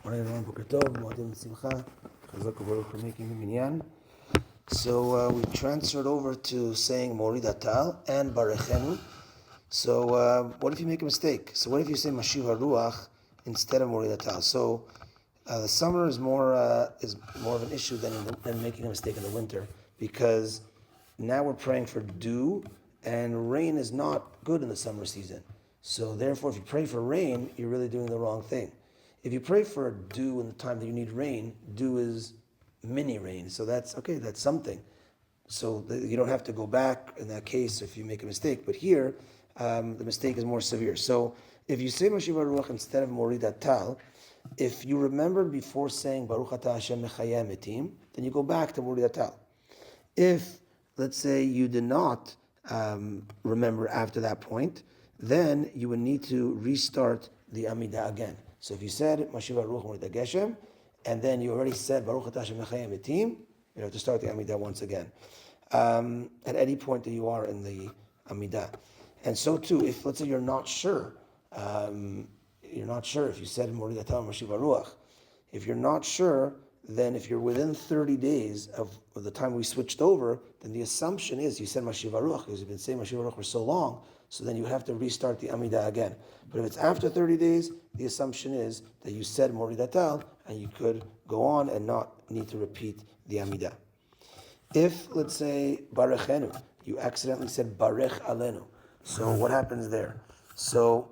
Morning everyone, Boker Tov, Morid Simcha, Chazak Baruch for making the minyan. So we transferred over to saying Morid HaTal and Barechenu. So what if you make a mistake? So what if you say Mashiv HaRuach instead of Morid HaTal? So the summer is more of an issue than making a mistake in the winter, because now we're praying for dew, and rain is not good in the summer season. So therefore, if you pray for rain, you're really doing the wrong thing. If you pray for dew in the time that you need rain, dew is mini rain, so that's okay, that's something. So you don't have to go back in that case if you make a mistake. But here, the mistake is more severe. So if you say Mashiv HaRuach instead of Morid HaTal, if you remember before saying Baruch Atah Hashem Mechayeh Metim, then you go back to Morid HaTal. If, let's say, you did not remember after that point, then you would need to restart the Amidah again. So if you said Mashiv HaRuach Morid HaGeshem, and then you already said Baruch Atah Hashem Mechayeh Metim, you have to start the Amidah once again. At any point that you are in the Amidah. And so too, if let's say you're not sure if you said Morid HaTal Mashiv HaRuach, if you're not sure, then if you're within 30 days of the time we switched over, then the assumption is you said Mashiv HaRuach, because you've been saying Mashiv HaRuach for so long, so then you have to restart the Amidah again. But if it's after 30 days, the assumption is that you said Morid HaTal, and you could go on and not need to repeat the Amidah. If, let's say, Barechenu, you accidentally said Barech Alenu, so what happens there? So,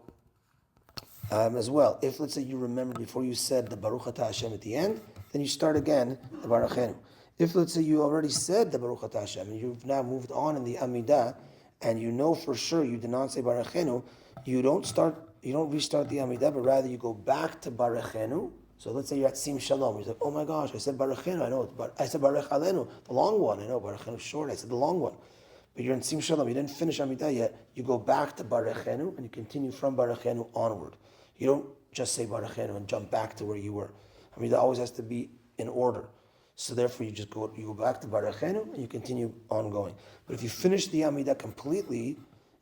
as well, if, let's say, you remember before you said the Baruch Atah Hashem at the end, then you start again the Barechenu. If, let's say, you already said the Baruch Atah Hashem, and you've now moved on in the Amidah, and you know for sure you did not say Barechenu, you don't restart the Amidah, but rather you go back to Barechenu. So let's say you're at Sim Shalom. You're like, oh my gosh, I said Barechenu, I know it, but I said Barech Alenu, the long one. I know Barechenu short, I said the long one. But you're in Sim Shalom, you didn't finish Amidah yet. You go back to Barechenu, and you continue from Barechenu onward. You don't just say Barechenu and jump back to where you were. Amidah always has to be in order. So therefore you go back to Barechenu, and you continue ongoing. But if you finish the Amidah completely,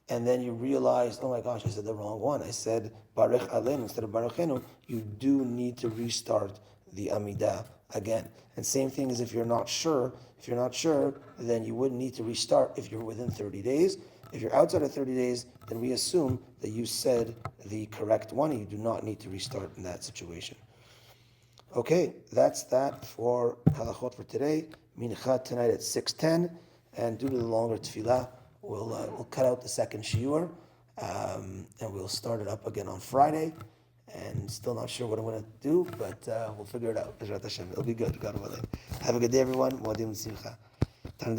and then you realize, oh my gosh, I said the wrong one. I said Barech Alenu instead of Barechenu. You do need to restart the Amidah again. And same thing as if you're not sure. If you're not sure, then you wouldn't need to restart if you're within 30 days. If you're outside of 30 days, then we assume that you said the correct one, and you do not need to restart in that situation. Okay, that's that for Halachot for today. Mincha tonight at 6:10, and due to the longer tefillah, we'll cut out the second shiur, and we'll start it up again on Friday. And still not sure what I'm going to do, but we'll figure it out. It'll be good. God willing. Have a good day, everyone. Modim Simcha. Tan